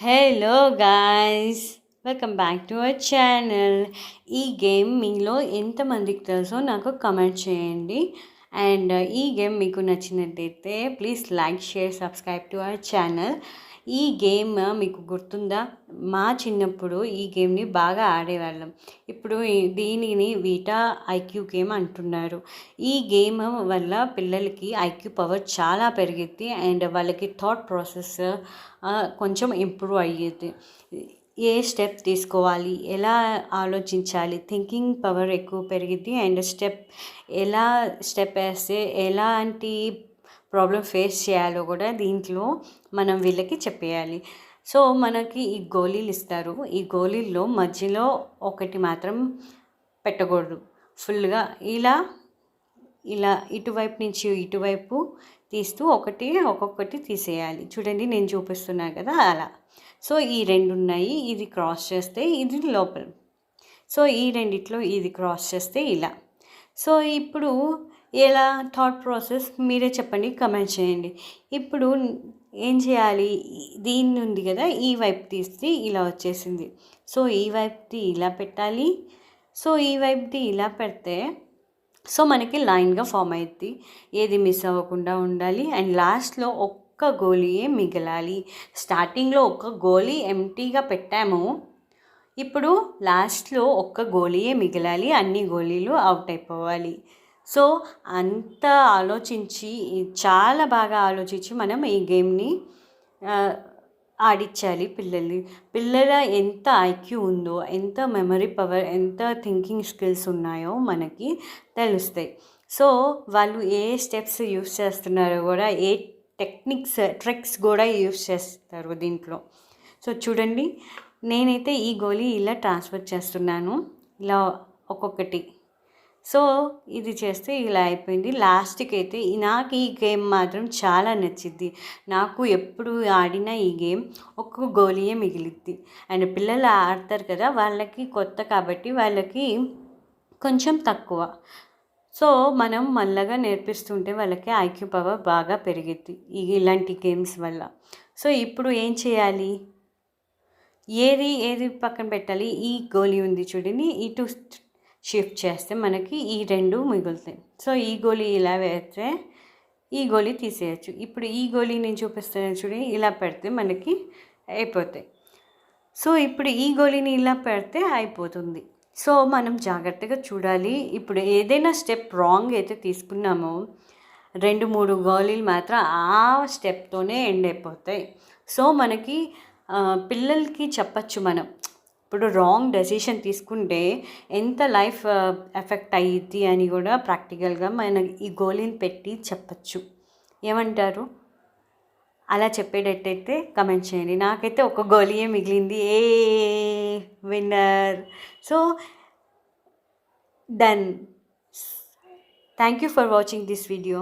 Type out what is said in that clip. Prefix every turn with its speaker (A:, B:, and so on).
A: Hello guys, welcome back to our channel. ఈ game మీలో ఎంతమందికి తెలుసో నాకు కమెంట్ చేయండి. అండ్ ఈ గేమ్ మీకు నచ్చినట్టయితే please like, share, subscribe to our channel. ఈ గేమ్ మీకు గుర్తుందా? మా చిన్నప్పుడు ఈ గేమ్ని బాగా ఆడేవాళ్ళం. ఇప్పుడు దీనిని వీటా ఐక్యూ గేమ్ అంటున్నారు. ఈ గేమ్ వల్ల పిల్లలకి ఐక్యూ పవర్ చాలా పెరిగిద్ది అండ్ వాళ్ళకి థాట్ ప్రాసెస్ కొంచెం ఇంప్రూవ్ అయ్యేది. ఏ స్టెప్ తీసుకోవాలి, ఎలా ఆలోచించాలి, థింకింగ్ పవర్ ఎక్కువ పెరిగిద్ది అండ్ ఎలా స్టెప్ వేస్తే ఎలాంటి ప్రాబ్లం ఫేస్ చేయాలో కూడా దీంట్లో మనం వీళ్ళకి చెప్పేయాలి. సో మనకి ఈ గోళీలు ఇస్తారు. ఈ గోళీల్లో మధ్యలో ఒకటి మాత్రం పెట్టకూడదు. ఫుల్గా ఇలా ఇలా ఇటువైపు నుంచి ఇటువైపు తీస్తూ ఒక్కొక్కటి తీసేయాలి. చూడండి, నేను చూపిస్తున్నాను కదా అలా. సో ఈ రెండు ఉన్నాయి, ఇది క్రాస్ చేస్తే ఇది లోపల. సో ఈ రెండిట్లో ఇది క్రాస్ చేస్తే ఇలా. సో ఇప్పుడు ఎలా థాట్ ప్రాసెస్ మీరే చెప్పండి, కమెంట్ చేయండి. ఇప్పుడు ఏం చేయాలి? దీన్ని ఉంది కదా, ఈ వైపు తీస్తే ఇలా వచ్చేసింది. సో ఈ వైపుది ఇలా పెట్టాలి. సో ఈ వైపుది ఇలా పెడితే సో మనకి లైన్గా ఫామ్ అవుద్ది. ఏది మిస్ అవ్వకుండా ఉండాలి. అండ్ లాస్ట్లో ఒక్క గోళీయే మిగలాలి. స్టార్టింగ్లో ఒక్క గోళీ ఎంటీగా పెట్టాము, ఇప్పుడు లాస్ట్లో ఒక్క గోళీయే మిగలాలి. అన్ని గోళీలు అవుట్ అయిపోవాలి. సో అంత ఆలోచించి, చాలా బాగా ఆలోచించి మనం ఈ గేమ్ని ఆడించాలి. పిల్లల ఎంత ఐక్యూ ఉందో, ఎంత మెమరీ పవర్, ఎంత థింకింగ్ స్కిల్స్ ఉన్నాయో మనకి తెలుస్తాయి. సో వాళ్ళు ఏ స్టెప్స్ యూస్ చేస్తున్నారో కూడా, ఏ ట్రిక్స్ కూడా యూస్ చేస్తారు దీంట్లో. సో చూడండి, నేనైతే ఈ గోళీ ఇలా ట్రాన్స్ఫర్ చేస్తున్నాను, ఇలా ఒక్కొక్కటి. సో ఇది చేస్తే ఇలా అయిపోయింది. లాస్ట్కి అయితే నాకు ఈ గేమ్ మాత్రం చాలా నచ్చింది. నాకు ఎప్పుడు ఆడిన ఈ గేమ్ ఒక్క గోళీయే మిగిలిద్ది. అండ్ పిల్లలు ఆడతారు కదా, వాళ్ళకి కొత్త కాబట్టి వాళ్ళకి కొంచెం తక్కువ. సో మనం మళ్ళగా నేర్పిస్తుంటే వాళ్ళకి ఐక్యూ పవర్ బాగా పెరిగిద్ది ఇలాంటి గేమ్స్ వల్ల. సో ఇప్పుడు ఏం చేయాలి? ఏది పక్కన పెట్టాలి? ఈ గోళీ ఉంది చూడండి, ఇటు షిఫ్ట్ చేస్తే మనకి ఈ రెండు మిగులుతాయి. సో ఈ గోళీ ఇలా వేస్తే ఈ గోళీ తీసేయచ్చు. ఇప్పుడు ఈ గోళీ నేను చూపిస్తాను చూడండి, ఇలా పెడితే మనకి అయిపోతాయి. సో ఇప్పుడు ఈ గోళీని ఇలా పెడితే అయిపోతుంది. సో మనం జాగ్రత్తగా చూడాలి. ఇప్పుడు ఏదైనా స్టెప్ రాంగ్ అయితే తీసుకున్నామో 2-3 గోళీలు మాత్రం ఆ స్టెప్తోనే ఎండ్ అయిపోతాయి. సో మనకి పిల్లలకి చెప్పచ్చు మనం, ఇప్పుడు రాంగ్ డెసిషన్ తీసుకుంటే ఎంత లైఫ్ ఎఫెక్ట్ అయ్యిద్ది అని కూడా ప్రాక్టికల్గా మన ఈ గోళీని పెట్టి చెప్పచ్చు. ఏమంటారు? అలా చెప్పేటట్టయితే కమెంట్ చేయండి. నాకైతే ఒక గోళీయే మిగిలింది. Winner. So done. Thank you for watching this video.